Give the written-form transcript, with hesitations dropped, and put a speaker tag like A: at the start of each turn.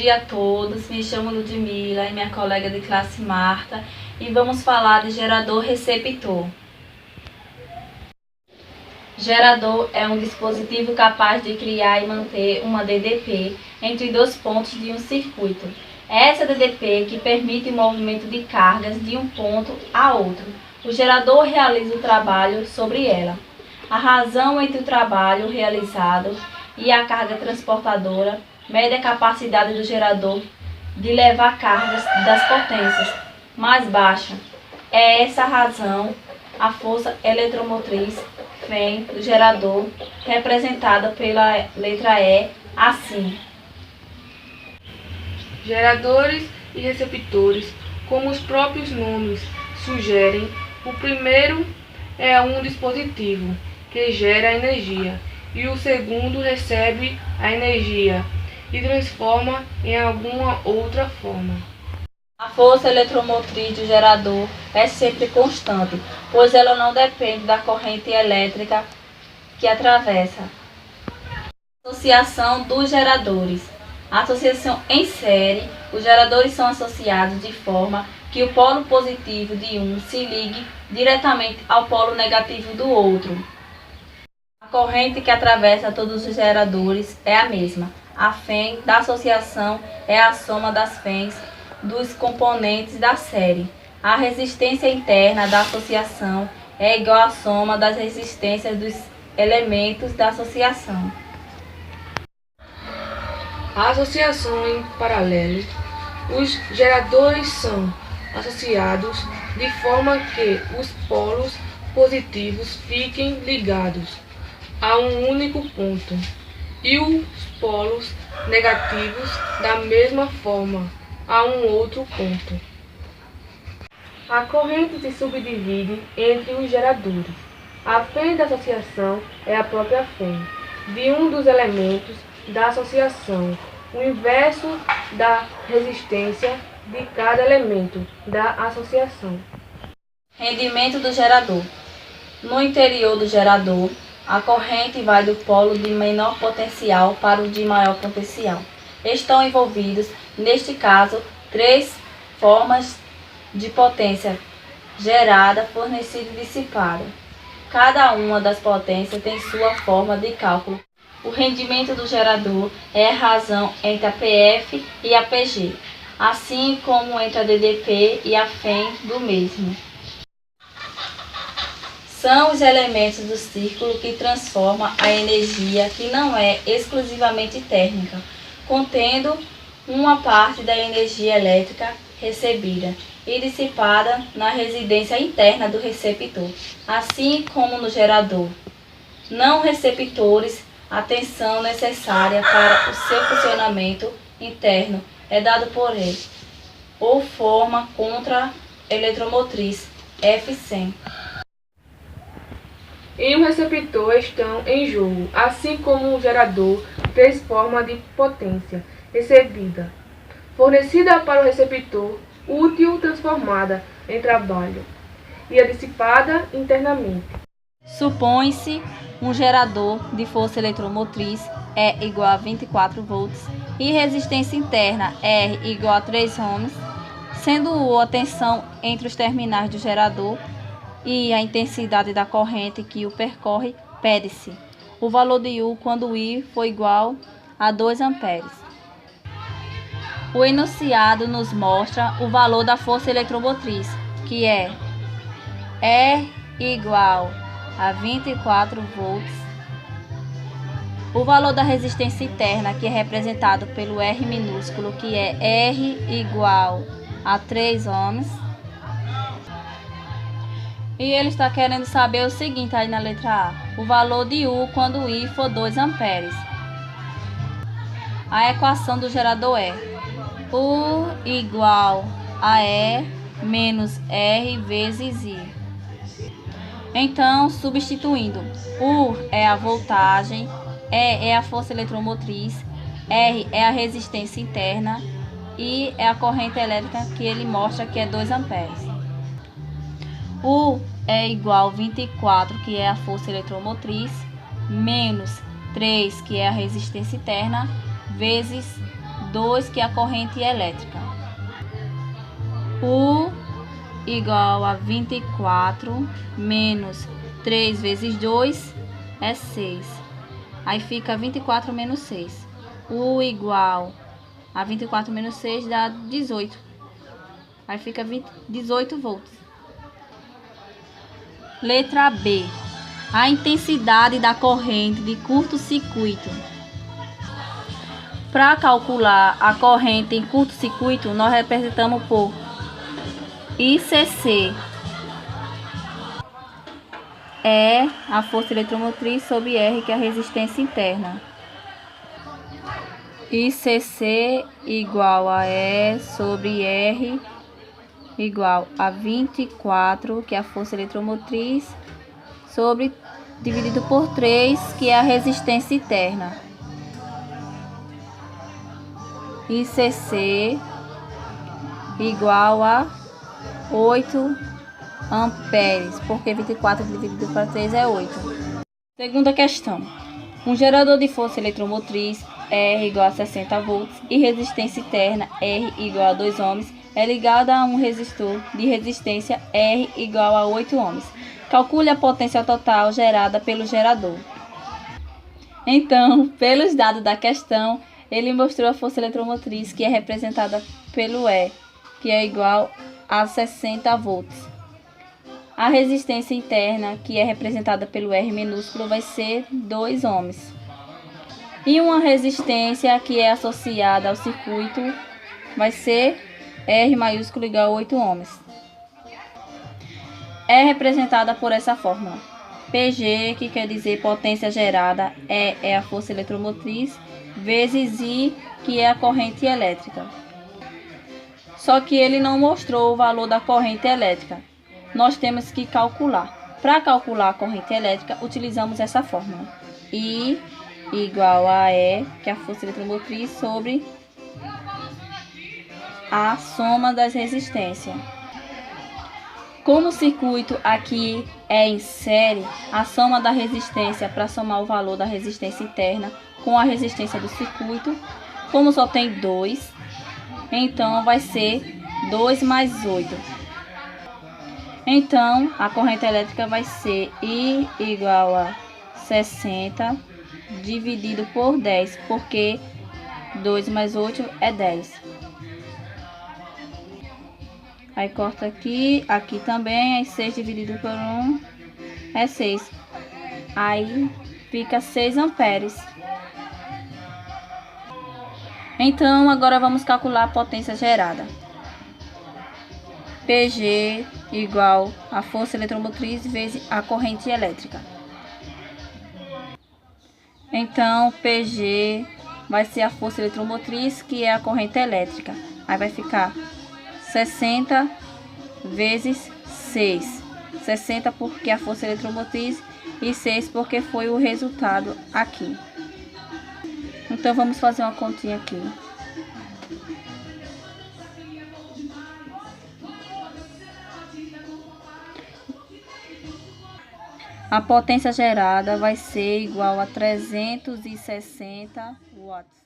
A: dia a todos, me chamo Ludmila e minha colega de classe Marta e vamos falar de gerador receptor. Gerador é um dispositivo capaz de criar e manter uma DDP entre dois pontos de um circuito. É essa DDP que permite o movimento de cargas de um ponto a outro. O gerador realiza o trabalho sobre ela. A razão entre o trabalho realizado e a carga transportadora mede a capacidade do gerador de levar cargas das potências mais baixas. É essa razão a força eletromotriz Fm do gerador, representada pela letra E, assim.
B: Geradores e receptores, como os próprios nomes sugerem, o primeiro é um dispositivo que gera energia e o segundo recebe a energia e transforma em alguma outra forma.
A: A força eletromotriz do gerador é sempre constante, pois ela não depende da corrente elétrica que atravessa. Associação dos geradores. A associação em série, os geradores são associados de forma que o polo positivo de um se ligue diretamente ao polo negativo do outro. A corrente que atravessa todos os geradores é a mesma. A Fm da associação é a soma das Fms dos componentes da série. A resistência interna da associação é igual à soma das resistências dos elementos da associação.
B: A associação em paralelo. Os geradores são associados de forma que os polos positivos fiquem ligados a um único ponto e os polos negativos da mesma forma a um outro ponto. A corrente se subdivide entre os geradores. A Fm da associação é a própria Fm de um dos elementos da associação, o inverso da resistência de cada elemento da associação.
A: Rendimento do gerador. No interior do gerador, a corrente vai do polo de menor potencial para o de maior potencial. Estão envolvidos, neste caso, três formas de potência: gerada, fornecida e dissipada. Cada uma das potências tem sua forma de cálculo. O rendimento do gerador é a razão entre a PF e a PG, assim como entre a DDP e a Fm do mesmo. São os elementos do círculo que transformam a energia que não é exclusivamente térmica, contendo uma parte da energia elétrica recebida e dissipada na residência interna do receptor, assim como no gerador. Não receptores, a tensão necessária para o seu funcionamento interno é dado por ele, ou forma contra-eletromotriz, Fc.
B: Em um receptor estão em jogo, assim como o gerador, três formas de potência recebida, fornecida para o receptor, útil transformada em trabalho, e a dissipada internamente.
A: Supõe-se um gerador de força eletromotriz E igual a 24 volts e resistência interna R igual a 3 ohms, sendo U a tensão entre os terminais do gerador e a intensidade da corrente que o percorre, pede-se o valor de U quando I for igual a 2 amperes. O enunciado nos mostra o valor da força eletromotriz, que é E igual a 24 volts. O valor da resistência interna, que é representado pelo R minúsculo, que é R igual a 3 ohms. E ele está querendo saber o seguinte aí na letra A: o valor de U quando I for 2 amperes. A equação do gerador é U igual a E menos R vezes I. Então, substituindo, U é a voltagem, E é a força eletromotriz, R é a resistência interna e é a corrente elétrica que ele mostra que é 2 amperes. U é igual a 24, que é a força eletromotriz, menos 3, que é a resistência interna, vezes 2, que é a corrente elétrica. U igual a 24 menos 3 vezes 2 é 6. Aí fica 24 menos 6. U igual a 24 menos 6 dá 18. Aí fica 18 volts. Letra B. A intensidade da corrente de curto-circuito. Para calcular a corrente em curto-circuito, nós representamos por ICC. É a força eletromotriz sobre R, que é a resistência interna. ICC igual a E sobre R igual a 24, que é a força eletromotriz, sobre dividido por 3, que é a resistência interna. ICC igual a 8 amperes, porque 24 dividido por 3 é 8. Segunda questão. Um gerador de força eletromotriz R igual a 60 volts e resistência interna R igual a 2 ohms é ligado a um resistor de resistência R igual a 8 ohms. Calcule a potência total gerada pelo gerador. Então, pelos dados da questão, ele mostrou a força eletromotriz, que é representada pelo E, que é igual a 60 volts. A resistência interna, que é representada pelo R minúsculo, vai ser 2 ohms. E uma resistência que é associada ao circuito vai ser R maiúsculo igual a 8 ohms. É representada por essa fórmula. PG, que quer dizer potência gerada, é a força eletromotriz, vezes I, que é a corrente elétrica. Só que ele não mostrou o valor da corrente elétrica. Nós temos que calcular. Para calcular a corrente elétrica, utilizamos essa fórmula. I igual a E, que é a força eletromotriz, sobre a soma das resistências. Como o circuito aqui é em série, a soma da resistência para somar o valor da resistência interna com a resistência do circuito, como só tem 2, então vai ser 2 mais 8. Então, a corrente elétrica vai ser I igual a 60 dividido por 10, porque 2 mais 8 é 10. Aí corta aqui, aqui também, aí 6 dividido por 1 é 6. Aí fica 6 amperes. Então, agora vamos calcular a potência gerada. PG igual a força eletromotriz vezes a corrente elétrica. Então, PG vai ser a força eletromotriz, que é a corrente elétrica. Aí vai ficar 60 vezes 6. 60 porque a força eletromotriz e 6 porque foi o resultado aqui. Então, vamos fazer uma continha aqui. A potência gerada vai ser igual a 360 watts.